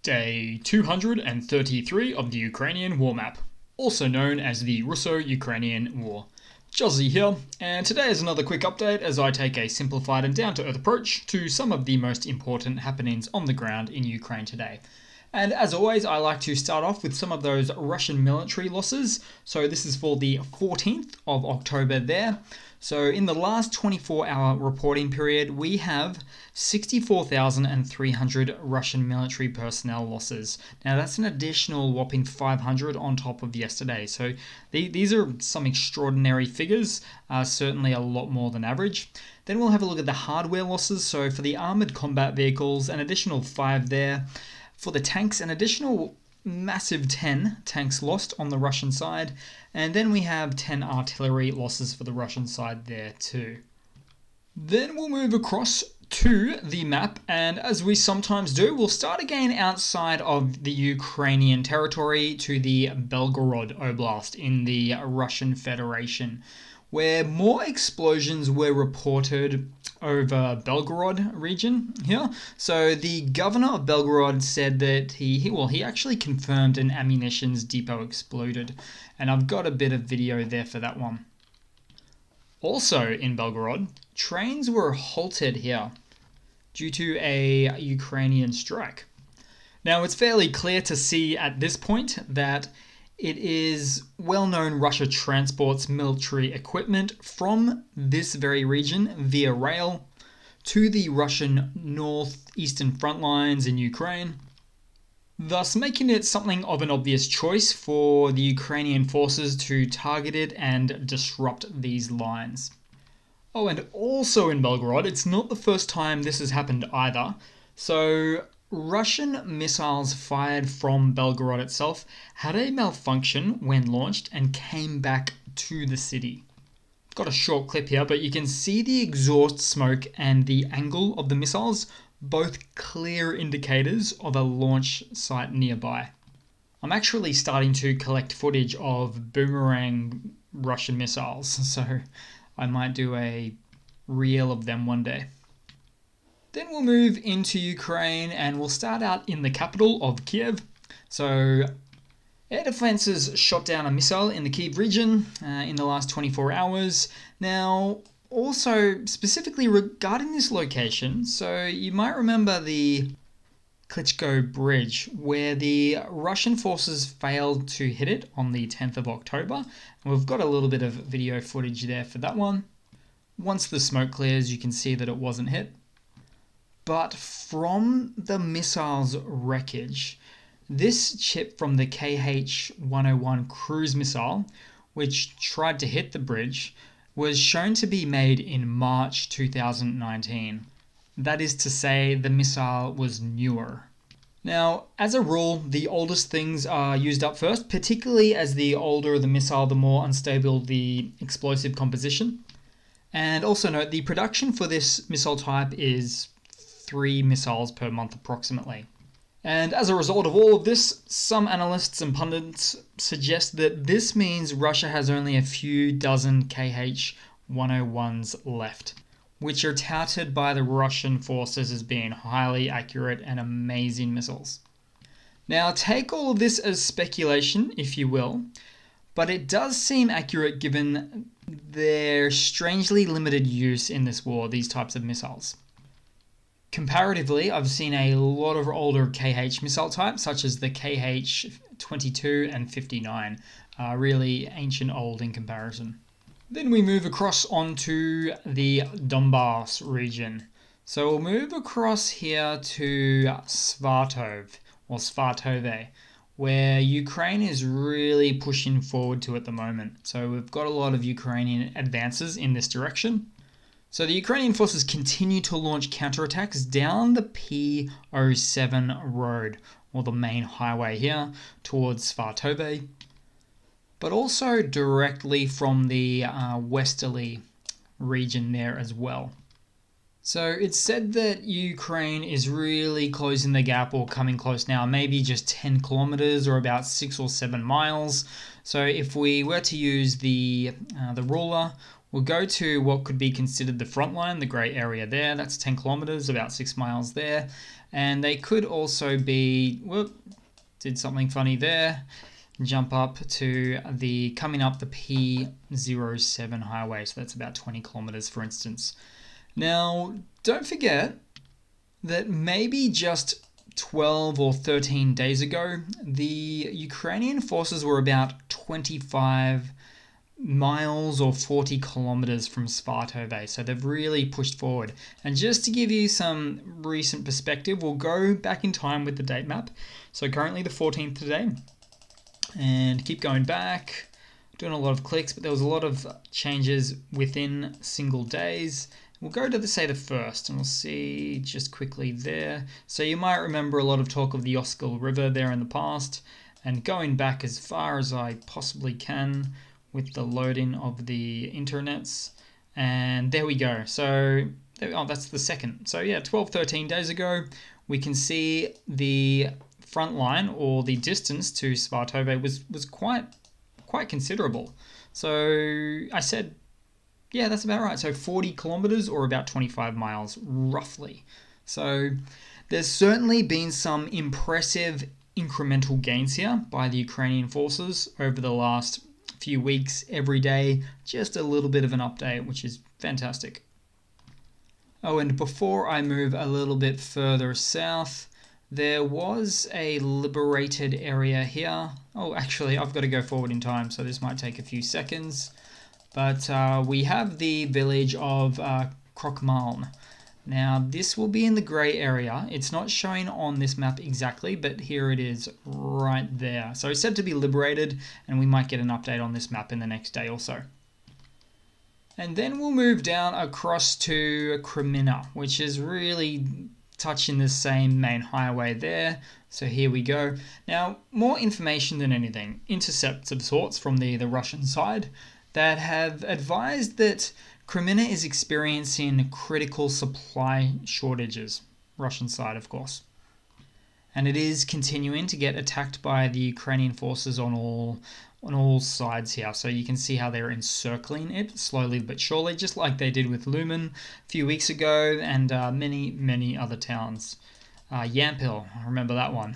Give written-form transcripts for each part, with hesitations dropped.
Day 233 of the Ukrainian war map, also known as the Russo-Ukrainian War. Juzzy here, and today is another quick update as I take a simplified and down-to-earth approach to some of the most important happenings on the ground in Ukraine today. And as always, I like to start off with some of those Russian military losses. So this is for the 14th of October there. So in the last 24-hour reporting period, we have 64,300 Russian military personnel losses. Now that's an additional whopping 500 on top of yesterday. So these are some extraordinary figures, certainly a lot more than average. Then we'll have a look at the hardware losses. So for the armored combat vehicles, an additional 5 there. For the tanks, an additional massive 10 tanks lost on the Russian side, and then we have 10 artillery losses for the Russian side there too. Then we'll move across to the map, and as we sometimes do, we'll start again outside of the Ukrainian territory to the Belgorod Oblast in the Russian Federation, where more explosions were reported over Belgorod region here. So the governor of Belgorod said that he actually confirmed an ammunitions depot exploded, and I've got a bit of video there for that one. Also in Belgorod, trains were halted here due to a Ukrainian strike. Now it's fairly clear to see at this point that it is well known Russia transports military equipment from this very region via rail to the Russian northeastern front lines in Ukraine, thus making it something of an obvious choice for the Ukrainian forces to target it and disrupt these lines. Oh, and also in Belgorod, it's not the first time this has happened either. So Russian missiles fired from Belgorod itself had a malfunction when launched and came back to the city. I've got a short clip here, but you can see the exhaust smoke and the angle of the missiles, both clear indicators of a launch site nearby. I'm actually starting to collect footage of boomerang Russian missiles, so I might do a reel of them one day. Then we'll move into Ukraine and we'll start out in the capital of Kiev. So air defenses shot down a missile in the Kiev region in the last 24 hours. Now, also specifically regarding this location, so you might remember the Klitschko Bridge where the Russian forces failed to hit it on the 10th of October. And we've got a little bit of video footage there for that one. Once the smoke clears, you can see that it wasn't hit. But from the missile's wreckage, this chip from the KH-101 cruise missile, which tried to hit the bridge, was shown to be made in March 2019. That is to say, the missile was newer. Now, as a rule, the oldest things are used up first, particularly as the older the missile, the more unstable the explosive composition. And also note, the production for this missile type is 3 missiles per month approximately. And as a result of all of this, some analysts and pundits suggest that this means Russia has only a few dozen KH-101s left, which are touted by the Russian forces as being highly accurate and amazing missiles. Now take all of this as speculation, if you will, but it does seem accurate given their strangely limited use in this war, these types of missiles. Comparatively, I've seen a lot of older KH missile types, such as the KH-22 and 59, really ancient old in comparison. Then we move across onto the Donbass region. So we'll move across here to Svatove, or Svatove, where Ukraine is really pushing forward to at the moment. So we've got a lot of Ukrainian advances in this direction. So the Ukrainian forces continue to launch counterattacks down the P07 road, or the main highway here, towards Svatove, but also directly from the westerly region there as well. So it's said that Ukraine is really closing the gap or coming close now, maybe just 10 kilometers or about 6 or 7 miles. So if we were to use the ruler, we'll go to what could be considered the front line, the grey area there. That's 10 kilometers, about 6 miles there. And they could also be, whoop, did something funny there, jump up to coming up the P07 highway. So that's about 20 kilometers, for instance. Now, don't forget that maybe just 12 or 13 days ago, the Ukrainian forces were about 25 miles or 40 kilometers from Zaporizia. So they've really pushed forward. And just to give you some recent perspective, we'll go back in time with the date map. So currently the 14th today, and keep going back, doing a lot of clicks, but there was a lot of changes within single days. We'll go to say the 1st, and we'll see just quickly there. So you might remember a lot of talk of the Oskil River there in the past, and going back as far as I possibly can with the loading of the internets. And there we go. So, that's the 2nd. So yeah, 12, 13 days ago, we can see the front line, or the distance to Zaporizia was quite considerable. So I said, yeah, that's about right. So 40 kilometers or about 25 miles, roughly. So there's certainly been some impressive incremental gains here by the Ukrainian forces over the last few weeks, every day. Just a little bit of an update, which is fantastic. Oh, and before I move a little bit further south, there was a liberated area here. Oh, actually, I've got to go forward in time, so this might take a few seconds. But we have the village of Krokmaln. Now, this will be in the grey area. It's not showing on this map exactly, but here it is right there. So it's said to be liberated, and we might get an update on this map in the next day or so. And then we'll move down across to Kreminna, which is really touching the same main highway there. So here we go. Now, more information than anything. Intercepts of sorts from the Russian side that have advised that Kreminna is experiencing critical supply shortages. Russian side, of course. And it is continuing to get attacked by the Ukrainian forces on all sides here. So you can see how they're encircling it slowly but surely, just like they did with Lumen a few weeks ago, and many other towns. Yampil, I remember that one.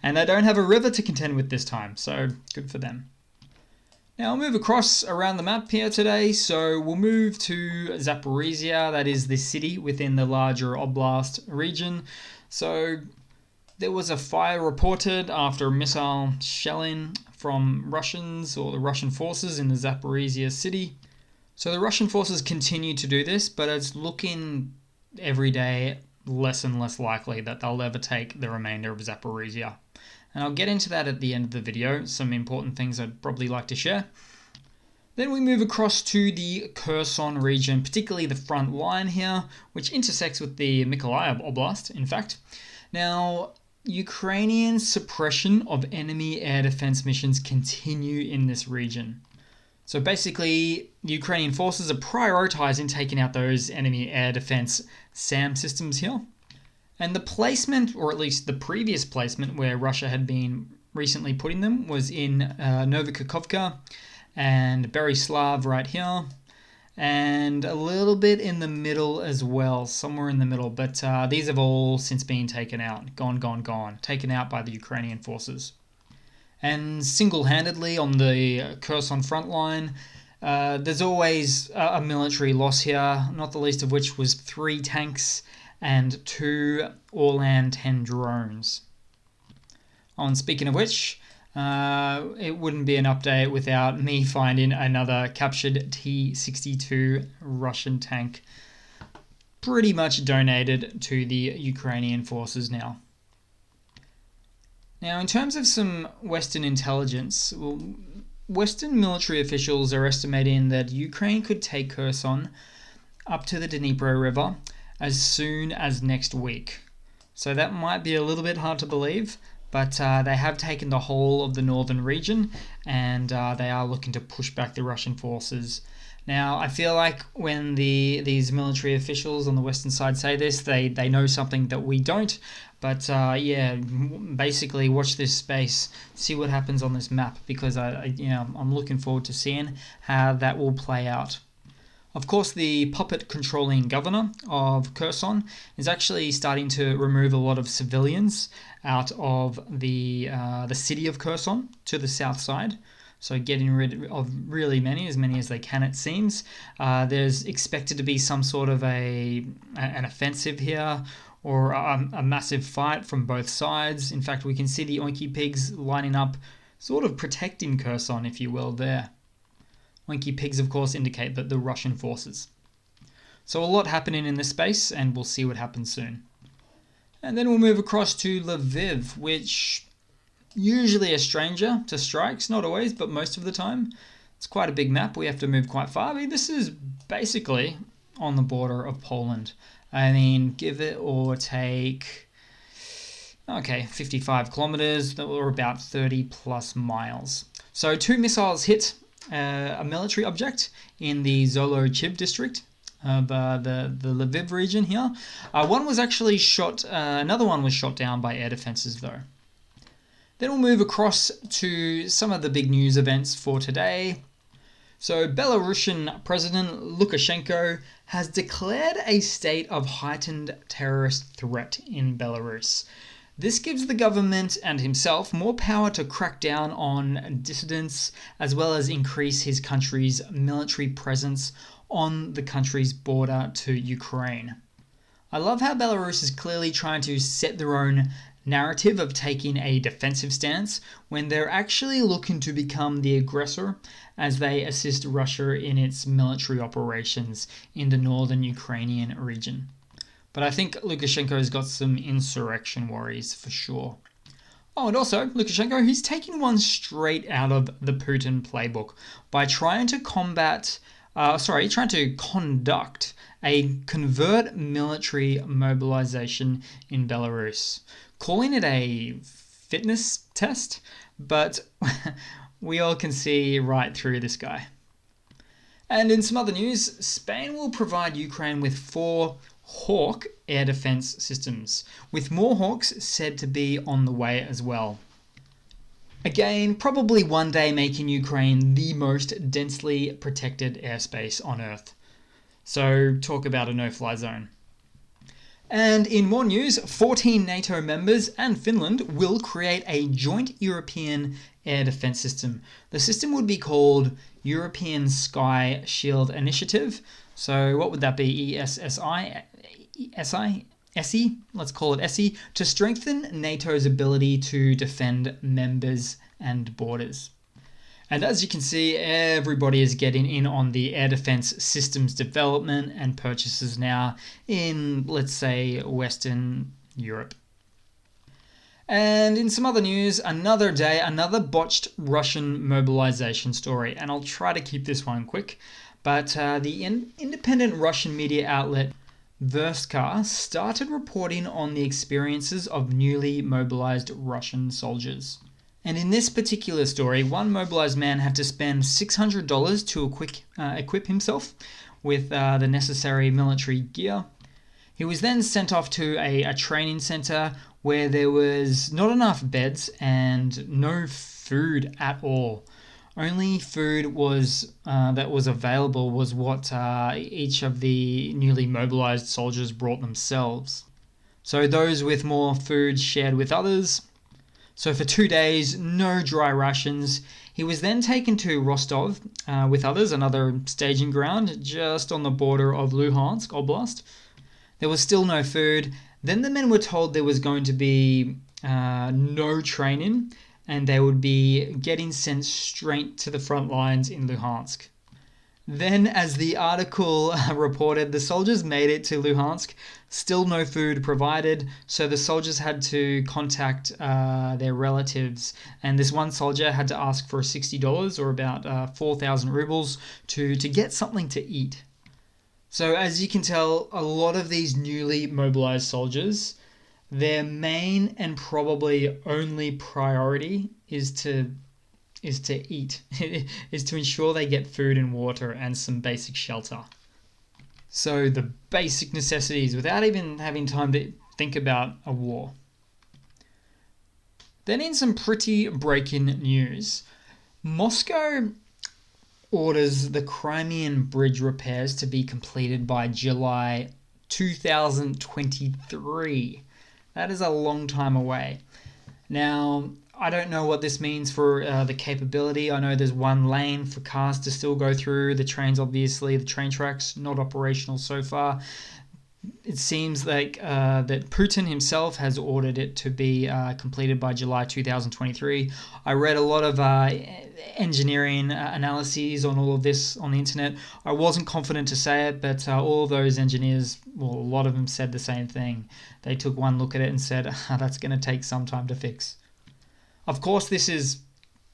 And they don't have a river to contend with this time, so good for them. Now I'll move across around the map here today. So we'll move to Zaporizia, that is the city within the larger oblast region. So there was a fire reported after missile shelling from Russians, or the Russian forces in the Zaporizia city. So the Russian forces continue to do this, but it's looking every day less and less likely that they'll ever take the remainder of Zaporizia. And I'll get into that at the end of the video, some important things I'd probably like to share. Then we move across to the Kherson region, particularly the front line here, which intersects with the Mykolaiv Oblast, in fact. Now, Ukrainian suppression of enemy air defense missions continue in this region. So basically, the Ukrainian forces are prioritizing taking out those enemy air defense SAM systems here. And the placement, or at least the previous placement where Russia had been recently putting them, was in Novokakhovka and Berislav right here, and a little bit in the middle as well, somewhere in the middle. But these have all since been taken out, gone, taken out by the Ukrainian forces. And single-handedly on the Kherson front line, there's always a military loss here, not the least of which was 3 tanks and 2 Orlan-10 drones. Oh, and speaking of which, it wouldn't be an update without me finding another captured T-62 Russian tank, pretty much donated to the Ukrainian forces now. Now, in terms of some Western intelligence, Western military officials are estimating that Ukraine could take Kherson up to the Dnipro River as soon as next week. So that might be a little bit hard to believe, but they have taken the whole of the northern region, and they are looking to push back the Russian forces. Now, I feel like when these military officials on the western side say this, they know something that we don't. But yeah, basically watch this space, see what happens on this map, because I'm looking forward to seeing how that will play out. Of course, the puppet-controlling governor of Kherson is actually starting to remove a lot of civilians out of the city of Kherson to the south side. So getting rid of really as many as they can, it seems. There's expected to be some sort of an offensive here, or a massive fight from both sides. In fact, we can see the Oinky Pigs lining up, sort of protecting Kherson, if you will, there. Oinky Pigs, of course, indicate that the Russian forces. So a lot happening in this space, and we'll see what happens soon. And then we'll move across to Lviv, which usually a stranger to strikes, not always, but most of the time. It's quite a big map. We have to move quite far. I mean, this is basically on the border of Poland. I mean, give it or take, 55 kilometers, or about 30 plus miles. So 2 missiles hit a military object in the Zolochiv district of the Lviv region here. One was actually shot, another one was shot down by air defenses though. Then we'll move across to some of the big news events for today. So Belarusian President Lukashenko has declared a state of heightened terrorist threat in Belarus. This gives the government and himself more power to crack down on dissidents, as well as increase his country's military presence on the country's border to Ukraine. I love how Belarus is clearly trying to set their own narrative of taking a defensive stance when they're actually looking to become the aggressor as they assist Russia in its military operations in the northern Ukrainian region. But I think Lukashenko has got some insurrection worries for sure. Oh, and also, Lukashenko, he's taking one straight out of the Putin playbook by trying to conduct a covert military mobilization in Belarus, calling it a fitness test, but we all can see right through this guy. And in some other news, Spain will provide Ukraine with 4 Hawk air defense systems, with more Hawks said to be on the way as well. Again, probably one day making Ukraine the most densely protected airspace on Earth. So talk about a no-fly zone. And in more news, 14 NATO members and Finland will create a joint European air defense system. The system would be called European Sky Shield Initiative. So what would that be? ESI? Let's call it ESI, to strengthen NATO's ability to defend members and borders. And as you can see, everybody is getting in on the air defense systems development and purchases now in, let's say, Western Europe. And in some other news, another day, another botched Russian mobilization story. And I'll try to keep this one quick. But the independent Russian media outlet Verska started reporting on the experiences of newly mobilized Russian soldiers. And in this particular story, one mobilized man had to spend $600 to equip himself with the necessary military gear. He was then sent off to a training center where there was not enough beds and no food at all. Only food that was available was what each of the newly mobilized soldiers brought themselves. So those with more food shared with others. So for 2 days, no dry rations. He was then taken to Rostov with others, another staging ground just on the border of Luhansk Oblast. There was still no food. Then the men were told there was going to be no training, and they would be getting sent straight to the front lines in Luhansk. Then, as the article reported, the soldiers made it to Luhansk, still no food provided, so the soldiers had to contact their relatives, and this one soldier had to ask for $60, or about 4,000 rubles, to get something to eat. So as you can tell, a lot of these newly mobilized soldiers, their main and probably only priority is to eat, is to ensure they get food and water and some basic shelter. So the basic necessities without even having time to think about a war. Then in some pretty breaking news, Moscow orders the Crimean bridge repairs to be completed by July 2023. That is a long time away. Now, I don't know what this means for the capability. I know there's one lane for cars to still go through. The trains, obviously, the train tracks, not operational so far. It seems like that Putin himself has ordered it to be completed by July 2023. I read a lot of engineering analyses on all of this on the internet. I wasn't confident to say it, but all of those engineers, well, a lot of them said the same thing. They took one look at it and said, that's going to take some time to fix. Of course, this is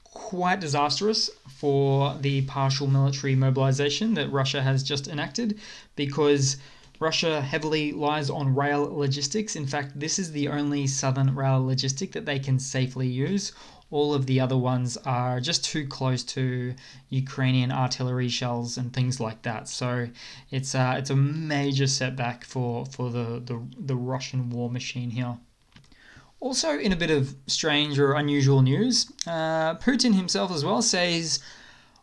quite disastrous for the partial military mobilization that Russia has just enacted, because Russia heavily lies on rail logistics. In fact, this is the only southern rail logistic that they can safely use. All of the other ones are just too close to Ukrainian artillery shells and things like that. So it's a major setback for the Russian war machine here. Also, in a bit of strange or unusual news, Putin himself as well says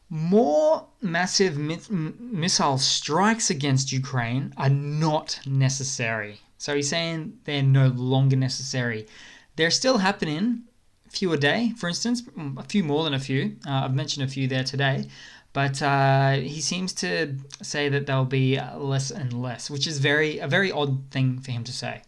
more massive missile strikes against Ukraine are not necessary. So he's saying they're no longer necessary. They're still happening, a few a day, for instance, a few more than a few. I've mentioned a few there today. But he seems to say that they'll be less and less, which is a very odd thing for him to say.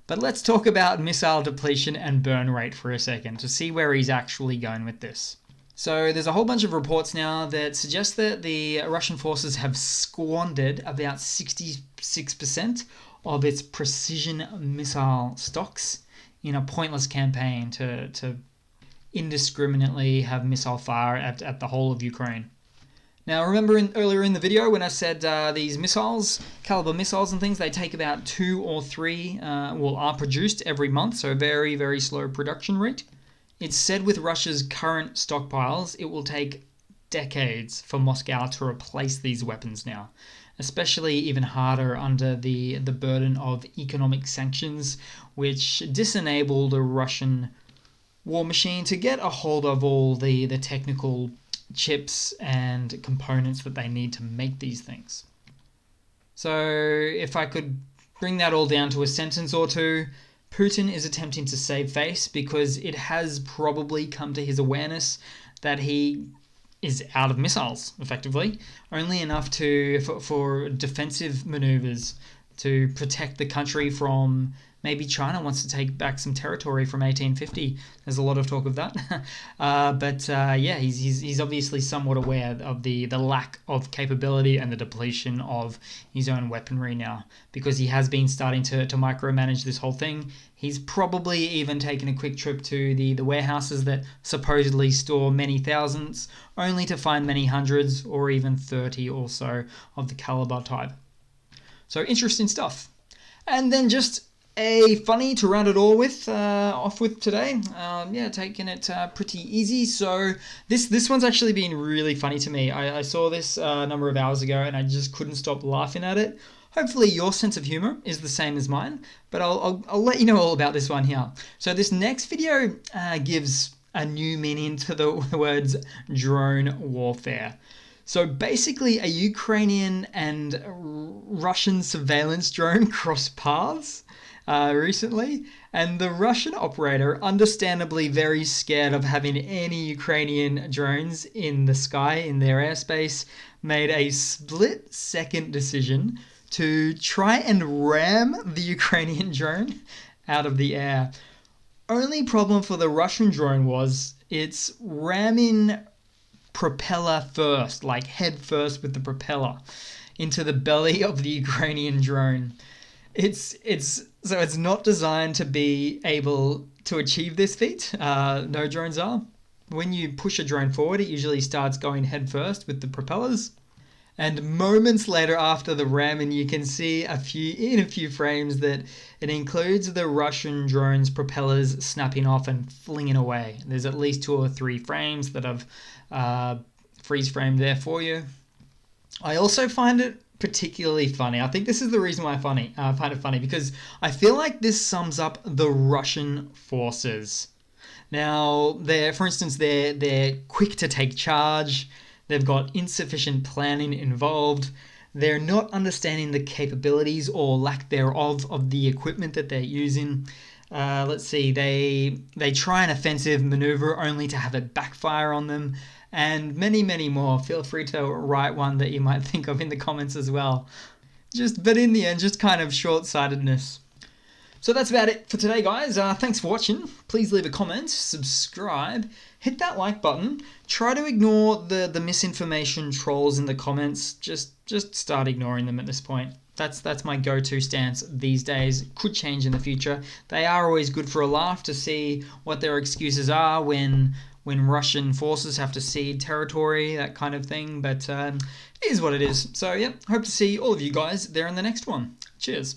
But let's talk about missile depletion and burn rate for a second to see where he's actually going with this. So there's a whole bunch of reports now that suggest that the Russian forces have squandered about 66% of its precision missile stocks in a pointless campaign to indiscriminately have missile fire at the whole of Ukraine. Now, remember earlier in the video when I said these missiles, caliber missiles and things, they take about 2 or 3, are produced every month, so very, very slow production rate. It's said with Russia's current stockpiles, it will take decades for Moscow to replace these weapons now, especially even harder under the burden of economic sanctions, which disable the Russian war machine to get a hold of all the technical chips and components that they need to make these things. So if I could bring that all down to a sentence or two, Putin is attempting to save face because it has probably come to his awareness that he is out of missiles, effectively, only enough for defensive maneuvers to protect the country from maybe China wants to take back some territory from 1850. There's a lot of talk of that. He's obviously somewhat aware of the lack of capability and the depletion of his own weaponry now, because he has been starting to micromanage this whole thing. He's probably even taken a quick trip to the warehouses that supposedly store many thousands, only to find many hundreds or even 30 or so of the caliber type. So interesting stuff. And then just a funny to round it all off with today. Taking it pretty easy. So this one's actually been really funny to me. I saw this a number of hours ago and I just couldn't stop laughing at it. Hopefully your sense of humor is the same as mine, but I'll let you know all about this one here. So this next video gives a new meaning to the words drone warfare. So basically a Ukrainian and Russian surveillance drone crossed paths recently, and the Russian operator, understandably very scared of having any Ukrainian drones in the sky, in their airspace, made a split-second decision to try and ram the Ukrainian drone out of the air. Only problem for the Russian drone was it's ramming propeller first, like head first with the propeller, into the belly of the Ukrainian drone. It's not designed to be able to achieve this feat. No drones are. When you push a drone forward, it usually starts going head first with the propellers. And moments later after the ramming, you can see in a few frames that it includes the Russian drone's propellers snapping off and flinging away. There's at least 2 or 3 frames that I've freeze framed there for you. I also find it particularly funny. I think this is the reason why I find it funny, because I feel like this sums up the Russian forces. Now, for instance, they're quick to take charge. They've got insufficient planning involved. They're not understanding the capabilities or lack thereof of the equipment that they're using. Let's see, they try an offensive maneuver only to have it backfire on them, and many, many more. Feel free to write one that you might think of in the comments as well. But in the end, just kind of short-sightedness. So that's about it for today, guys. Thanks for watching. Please leave a comment, subscribe, hit that like button. Try to ignore the misinformation trolls in the comments. Just start ignoring them at this point. That's my go-to stance these days. It could change in the future. They are always good for a laugh to see what their excuses are when Russian forces have to cede territory, that kind of thing. But it is what it is. So yeah, hope to see all of you guys there in the next one. Cheers.